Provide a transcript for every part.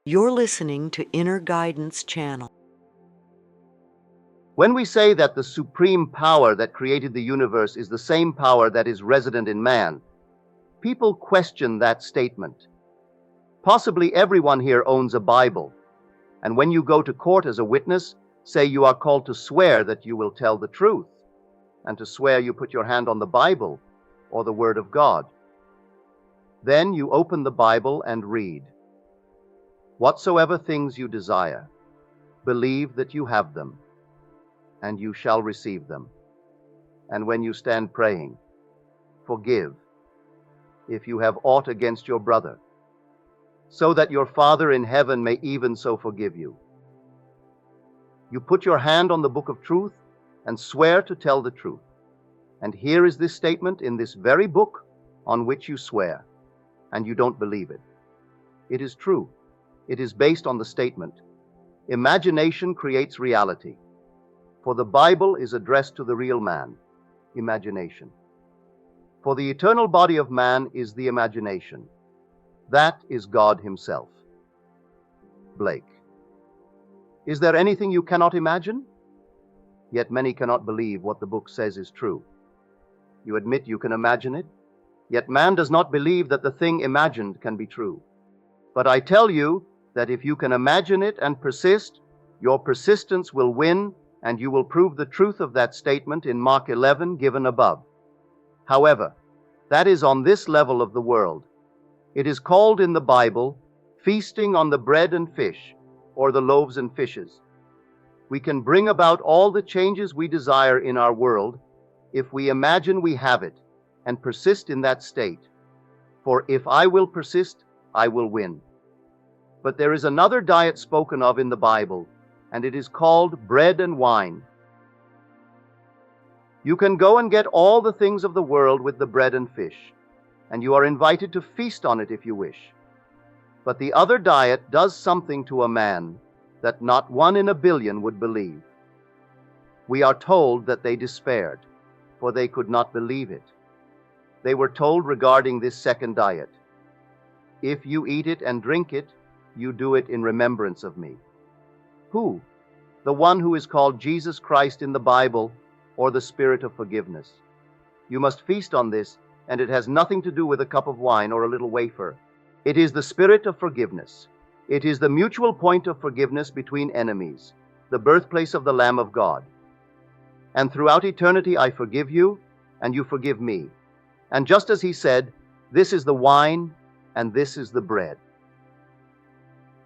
You're listening to Inner Guidance Channel. When we say that the supreme power that created the universe is the same power that is resident in man, people question that statement. Possibly everyone here owns a Bible, and when you go to court as a witness, say you are called to swear that you will tell the truth, and to swear you put your hand on the Bible or the Word of God. Then you open the Bible and read, "Whatsoever things you desire, believe that you have them, and you shall receive them. And when you stand praying, forgive, if you have aught against your brother, so that your Father in heaven may even so forgive you." You put your hand on the book of truth and swear to tell the truth. And here is this statement in this very book on which you swear, and you don't believe it. It is true. It is based on the statement, "Imagination creates reality." For the Bible is addressed to the real man, imagination. For the eternal body of man is the imagination. That is God Himself. Blake. Is there anything you cannot imagine? Yet many cannot believe what the book says is true. You admit you can imagine it, yet man does not believe that the thing imagined can be true. But I tell you that if you can imagine it and persist, your persistence will win, and you will prove the truth of that statement in Mark 11 given above. However, that is on this level of the world. It is called in the Bible feasting on the bread and fish, or the loaves and fishes. We can bring about all the changes we desire in our world if we imagine we have it and persist in that state. For if I will persist, I will win. But there is another diet spoken of in the Bible, and it is called bread and wine. You can go and get all the things of the world with the bread and fish, and you are invited to feast on it if you wish. But the other diet does something to a man that not one in a billion would believe. We are told that they despaired, for they could not believe it. They were told regarding this second diet, "If you eat it and drink it, you do it in remembrance of me." Who? The one who is called Jesus Christ in the Bible, or the Spirit of forgiveness. You must feast on this, and it has nothing to do with a cup of wine or a little wafer. It is the Spirit of forgiveness. It is the mutual point of forgiveness between enemies, the birthplace of the Lamb of God. And throughout eternity I forgive you, and you forgive me. And just as He said, this is the wine, and this is the bread.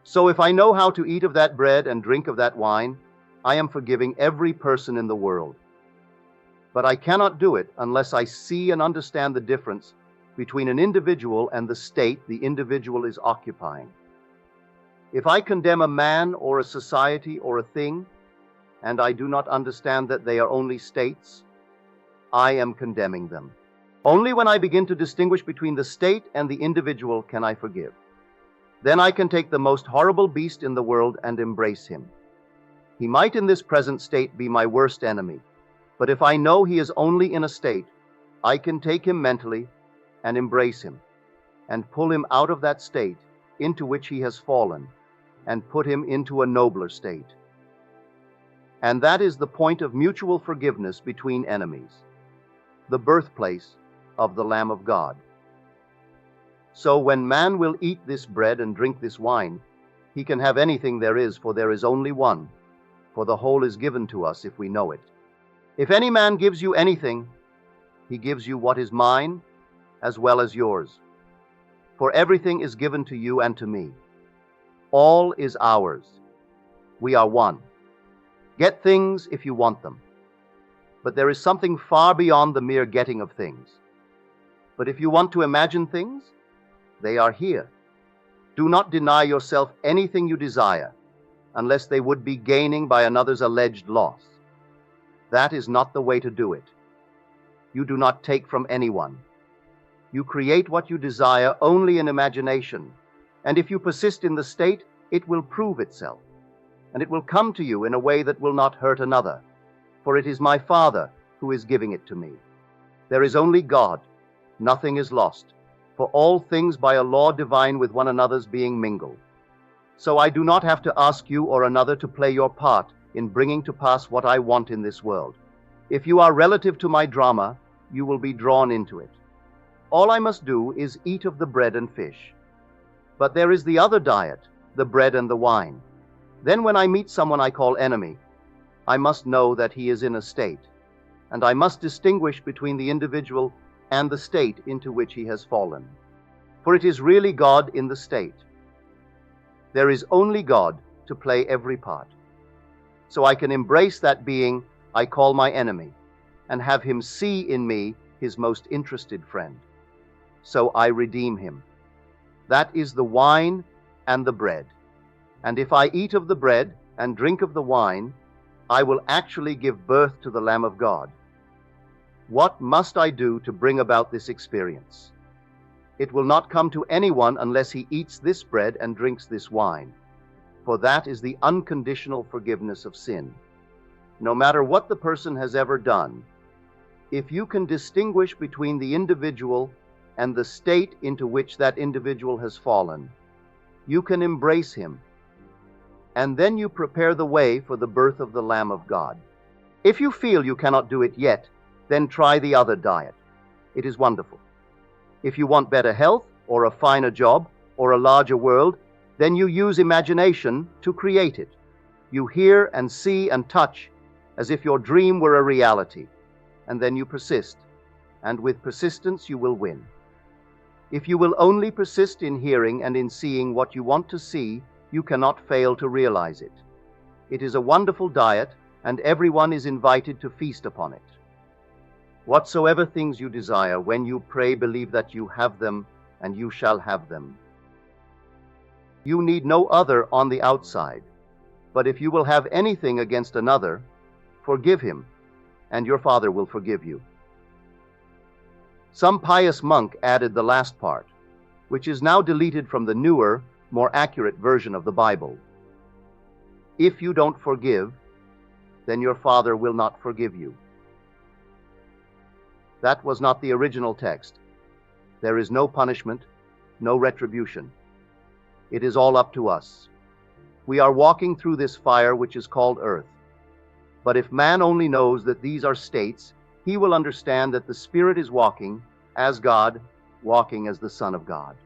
So if I know how to eat of that bread and drink of that wine, I am forgiving every person in the world. But I cannot do it unless I see and understand the difference between an individual and the state the individual is occupying. If I condemn a man or a society or a thing, and I do not understand that they are only states, I am condemning them. Only when I begin to distinguish between the state and the individual can I forgive. Then I can take the most horrible beast in the world and embrace him. He might in this present state be my worst enemy, but if I know he is only in a state, I can take him mentally and embrace him, and pull him out of that state into which he has fallen, and put him into a nobler state. And that is the point of mutual forgiveness between enemies, the birthplace of the Lamb of God. So when man will eat this bread and drink this wine, he can have anything there is, for there is only one, for the whole is given to us if we know it. If any man gives you anything, he gives you what is mine as well as yours. For everything is given to you and to me. All is ours. We are one. Get things if you want them. But there is something far beyond the mere getting of things. But if you want to imagine things, they are here. Do not deny yourself anything you desire, unless they would be gaining by another's alleged loss. That is not the way to do it. You do not take from anyone. You create what you desire only in imagination, and if you persist in the state, it will prove itself, and it will come to you in a way that will not hurt another, for it is my Father who is giving it to me. There is only God, nothing is lost, for all things by a law divine with one another's being mingled. So I do not have to ask you or another to play your part in bringing to pass what I want in this world. If you are relative to my drama, you will be drawn into it. All I must do is eat of the bread and fish. But there is the other diet, the bread and the wine. Then when I meet someone I call enemy, I must know that he is in a state, and I must distinguish between the individual and the state into which he has fallen. For it is really God in the state. There is only God to play every part. So I can embrace that being I call my enemy, and have him see in me his most interested friend. So I redeem him. That is the wine and the bread. And if I eat of the bread and drink of the wine, I will actually give birth to the Lamb of God. What must I do to bring about this experience? It will not come to anyone unless he eats this bread and drinks this wine, for that is the unconditional forgiveness of sin. No matter what the person has ever done, if you can distinguish between the individual and the state into which that individual has fallen, you can embrace him, and then you prepare the way for the birth of the Lamb of God. If you feel you cannot do it yet, then try the other diet. It is wonderful. If you want better health, or a finer job, or a larger world, then you use imagination to create it. You hear and see and touch as if your dream were a reality, and then you persist, and with persistence you will win. If you will only persist in hearing and in seeing what you want to see, you cannot fail to realize it. It is a wonderful diet, and everyone is invited to feast upon it. Whatsoever things you desire, when you pray, believe that you have them, and you shall have them. You need no other on the outside, but if you will have anything against another, forgive him, and your Father will forgive you. Some pious monk added the last part, which is now deleted from the newer, more accurate version of the Bible. If you don't forgive, then your Father will not forgive you. That was not the original text. There is no punishment, no retribution. It is all up to us. We are walking through this fire which is called earth. But if man only knows that these are states, he will understand that the Spirit is walking as God, walking as the Son of God.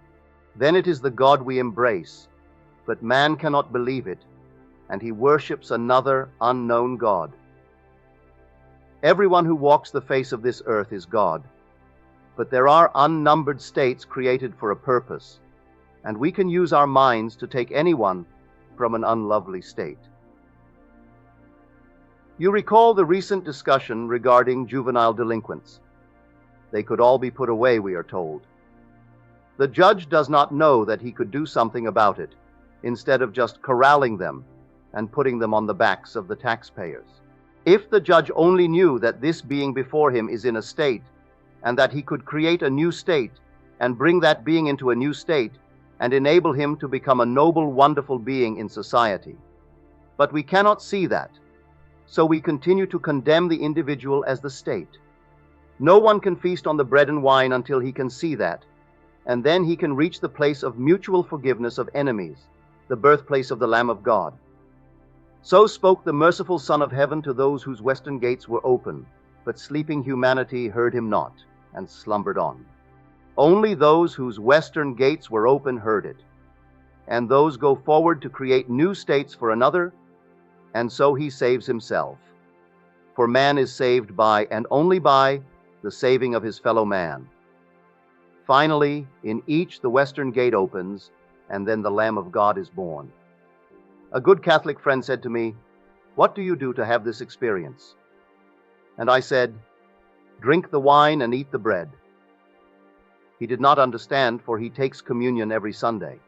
Then it is the God we embrace, but man cannot believe it, and he worships another unknown God. Everyone who walks the face of this earth is God, but there are unnumbered states created for a purpose, and we can use our minds to take anyone from an unlovely state. You recall the recent discussion regarding juvenile delinquents. They could all be put away, we are told. The judge does not know that he could do something about it, instead of just corralling them and putting them on the backs of the taxpayers. If the judge only knew that this being before him is in a state, and that he could create a new state and bring that being into a new state and enable him to become a noble, wonderful being in society. But we cannot see that, so we continue to condemn the individual as the state. No one can feast on the bread and wine until he can see that, and then he can reach the place of mutual forgiveness of enemies, the birthplace of the Lamb of God. So spoke the merciful Son of Heaven to those whose western gates were open, but sleeping humanity heard him not, and slumbered on. Only those whose western gates were open heard it, and those go forward to create new states for another, and so he saves himself. For man is saved by, and only by, the saving of his fellow man. Finally, in each the western gate opens, and then the Lamb of God is born. A good Catholic friend said to me, "What do you do to have this experience?" And I said, "Drink the wine and eat the bread." He did not understand, for he takes communion every Sunday.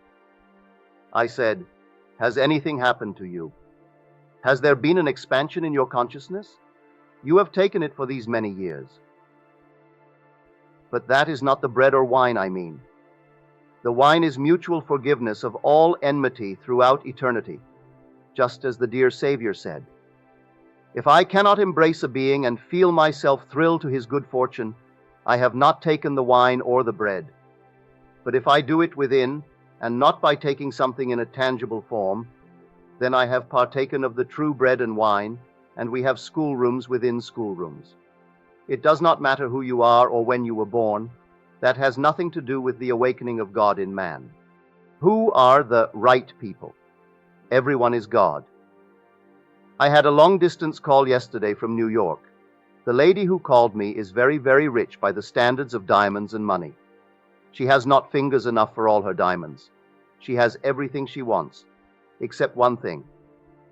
I said, "Has anything happened to you? Has there been an expansion in your consciousness? You have taken it for these many years." But that is not the bread or wine I mean. The wine is mutual forgiveness of all enmity throughout eternity, just as the dear Savior said. If I cannot embrace a being and feel myself thrill to his good fortune, I have not taken the wine or the bread. But if I do it within, and not by taking something in a tangible form, then I have partaken of the true bread and wine, and we have schoolrooms within schoolrooms. It does not matter who you are or when you were born. That has nothing to do with the awakening of God in man. Who are the right people? Everyone is God. I had a long-distance call yesterday from New York. The lady who called me is very, very rich by the standards of diamonds and money. She has not fingers enough for all her diamonds. She has everything she wants, except one thing.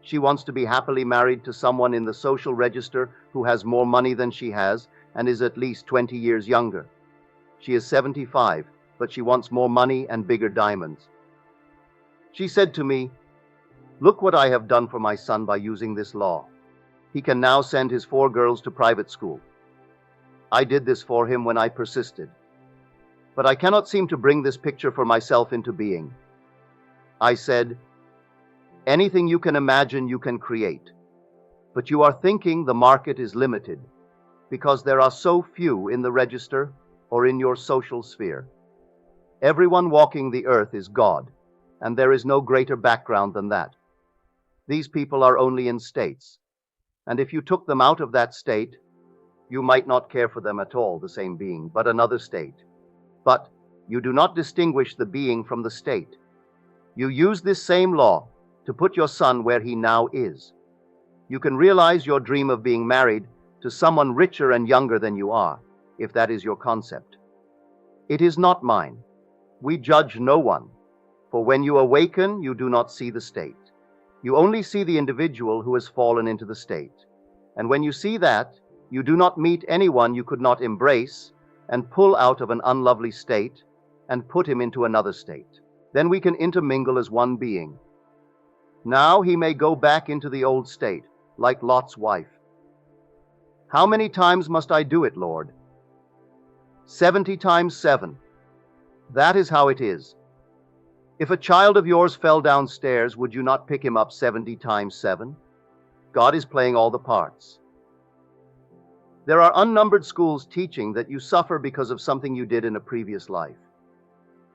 She wants to be happily married to someone in the social register who has more money than she has and is at least 20 years younger. She is 75, but she wants more money and bigger diamonds. She said to me, "Look what I have done for my son by using this law. He can now send his 4 girls to private school. I did this for him when I persisted. But I cannot seem to bring this picture for myself into being." I said, "Anything you can imagine, you can create. But you are thinking the market is limited because there are so few in the register or in your social sphere. Everyone walking the earth is God, and there is no greater background than that. These people are only in states, and if you took them out of that state, you might not care for them at all, the same being, but another state. But you do not distinguish the being from the state. You use this same law to put your son where he now is. You can realize your dream of being married to someone richer and younger than you are, if that is your concept. It is not mine. We judge no one, for when you awaken, you do not see the state. You only see the individual who has fallen into the state. And when you see that, you do not meet anyone you could not embrace and pull out of an unlovely state and put him into another state. Then we can intermingle as one being. Now he may go back into the old state, like Lot's wife. How many times must I do it, Lord? 70 times 7. That is how it is. If a child of yours fell downstairs, would you not pick him up 70 times 7? God is playing all the parts. There are unnumbered schools teaching that you suffer because of something you did in a previous life.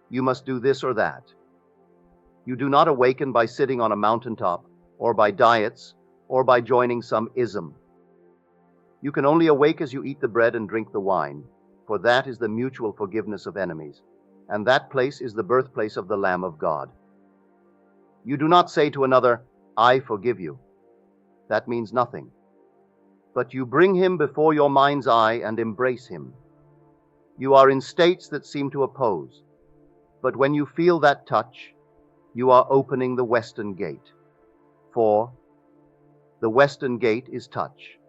You must do this or that. You do not awaken by sitting on a mountaintop, or by diets, or by joining some ism. You can only awake as you eat the bread and drink the wine, for that is the mutual forgiveness of enemies, and that place is the birthplace of the Lamb of God. You do not say to another, "I forgive you." That means nothing. But you bring him before your mind's eye and embrace him. You are in states that seem to oppose, but when you feel that touch, you are opening the western gate. For the western gate is touch,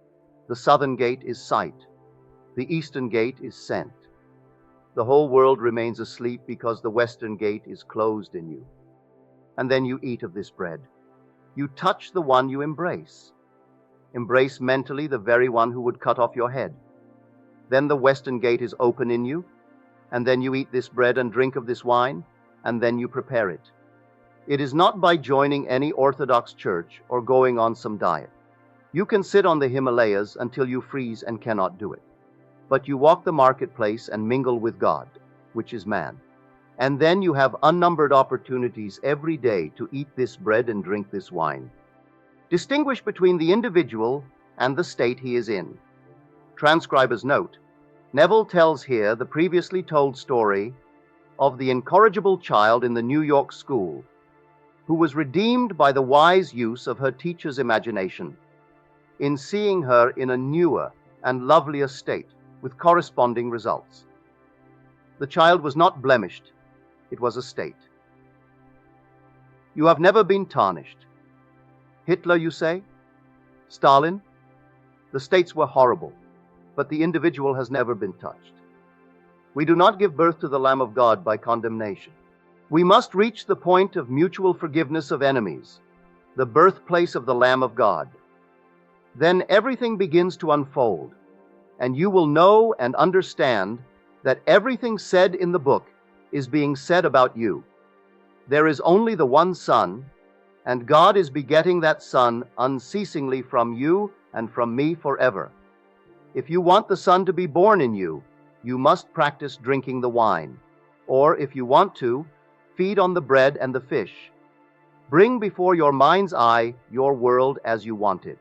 the southern gate is sight, the eastern gate is scent. The whole world remains asleep because the western gate is closed in you. And then you eat of this bread. You touch the one you embrace. Embrace mentally the very one who would cut off your head. Then the western gate is open in you, and then you eat this bread and drink of this wine, and then you prepare it. It is not by joining any Orthodox church or going on some diet. You can sit on the Himalayas until you freeze and cannot do it. But you walk the marketplace and mingle with God, which is man. And then you have unnumbered opportunities every day to eat this bread and drink this wine. Distinguish between the individual and the state he is in. Transcriber's note: Neville tells here the previously told story of the incorrigible child in the New York school who was redeemed by the wise use of her teacher's imagination in seeing her in a newer and lovelier state with corresponding results. The child was not blemished, it was a state. You have never been tarnished. Hitler, you say? Stalin? The states were horrible, but the individual has never been touched. We do not give birth to the Lamb of God by condemnation. We must reach the point of mutual forgiveness of enemies, the birthplace of the Lamb of God. Then everything begins to unfold, and you will know and understand that everything said in the book is being said about you. There is only the one Son, and God is begetting that Son unceasingly from you and from me forever. If you want the Son to be born in you, you must practice drinking the wine. Or if you want to, feed on the bread and the fish. Bring before your mind's eye your world as you want it.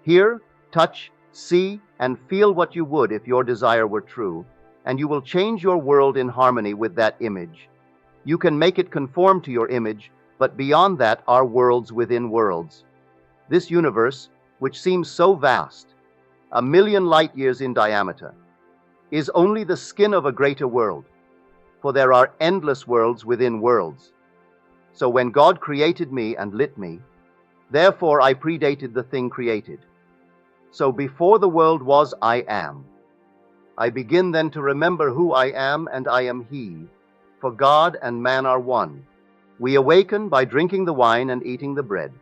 Hear, touch, see, and feel what you would if your desire were true, and you will change your world in harmony with that image. You can make it conform to your image, but beyond that are worlds within worlds. This universe, which seems so vast, 1,000,000 light years in diameter, is only the skin of a greater world, for there are endless worlds within worlds. So when God created me and lit me, therefore I predated the thing created. So before the world was, I am. I begin then to remember who I am, and I am He, for God and man are one. We awaken by drinking the wine and eating the bread.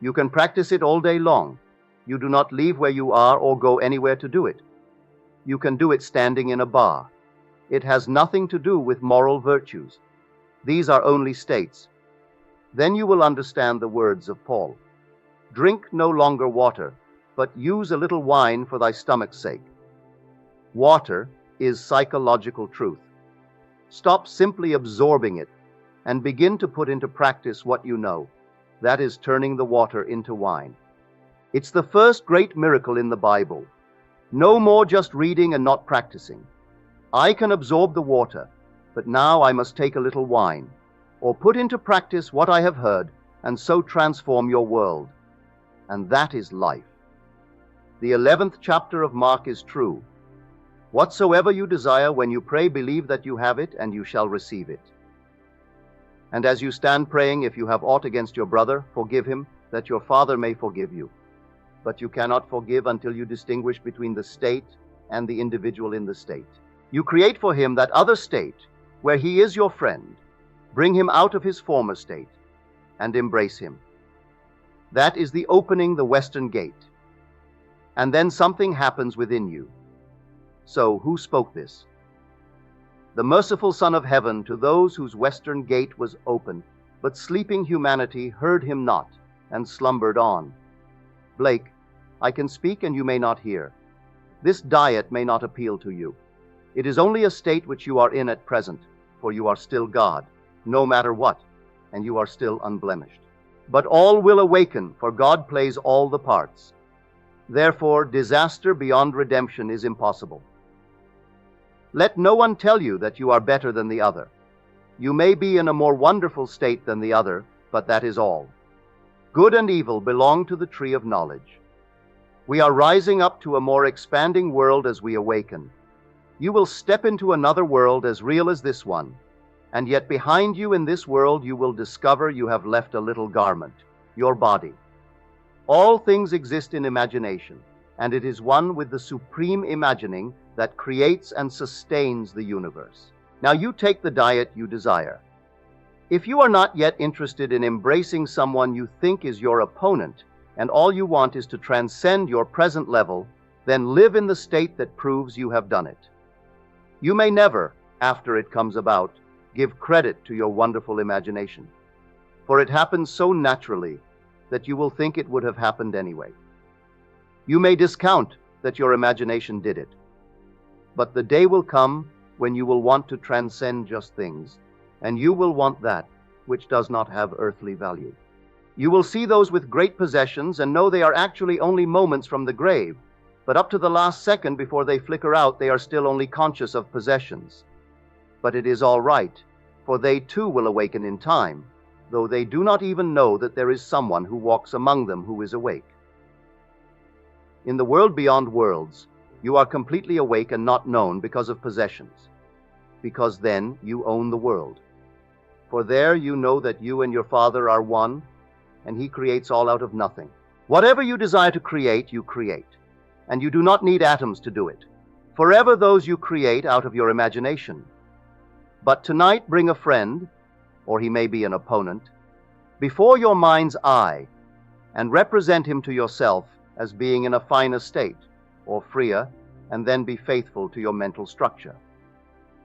You can practice it all day long. You do not leave where you are or go anywhere to do it. You can do it standing in a bar. It has nothing to do with moral virtues. These are only states. Then you will understand the words of Paul. Drink no longer water, but use a little wine for thy stomach's sake. Water is psychological truth. Stop simply absorbing it and begin to put into practice what you know. That is turning the water into wine. It's the first great miracle in the Bible. No more just reading and not practicing. I can absorb the water, but now I must take a little wine, or put into practice what I have heard, and so transform your world. And that is life. The 11th chapter of Mark is true. Whatsoever you desire when you pray, believe that you have it, and you shall receive it. And as you stand praying, if you have aught against your brother, forgive him, that your Father may forgive you. But you cannot forgive until you distinguish between the state and the individual in the state. You create for him that other state, where he is your friend. Bring him out of his former state, and embrace him. That is the opening the western gate. And then something happens within you. So, who spoke this? The merciful Son of Heaven to those whose western gate was open, but sleeping humanity heard him not, and slumbered on. Blake, I can speak and you may not hear. This diet may not appeal to you. It is only a state which you are in at present, for you are still God, no matter what, and you are still unblemished. But all will awaken, for God plays all the parts. Therefore, disaster beyond redemption is impossible. Let no one tell you that you are better than the other. You may be in a more wonderful state than the other, but that is all. Good and evil belong to the tree of knowledge. We are rising up to a more expanding world as we awaken. You will step into another world as real as this one, and yet behind you in this world you will discover you have left a little garment, your body. All things exist in imagination, and it is one with the supreme imagining that creates and sustains the universe. Now you take the diet you desire. If you are not yet interested in embracing someone you think is your opponent, and all you want is to transcend your present level, then live in the state that proves you have done it. You may never, after it comes about, give credit to your wonderful imagination, for it happens so naturally that you will think it would have happened anyway. You may discount that your imagination did it, but the day will come when you will want to transcend just things, and you will want that which does not have earthly value. You will see those with great possessions and know they are actually only moments from the grave, but up to the last second before they flicker out, they are still only conscious of possessions. But it is all right, for they too will awaken in time, though they do not even know that there is someone who walks among them who is awake. In the world beyond worlds, you are completely awake and not known because of possessions, because then you own the world. For there you know that you and your Father are one, and He creates all out of nothing. Whatever you desire to create, you create, and you do not need atoms to do it. Forever those you create out of your imagination. But tonight bring a friend, or he may be an opponent, before your mind's eye, and represent him to yourself as being in a finer state, or freer, and then be faithful to your mental structure.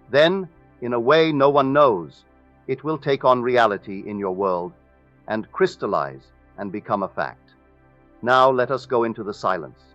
Then, in a way no one knows, it will take on reality in your world, and crystallize and become a fact. Now let us go into the silence.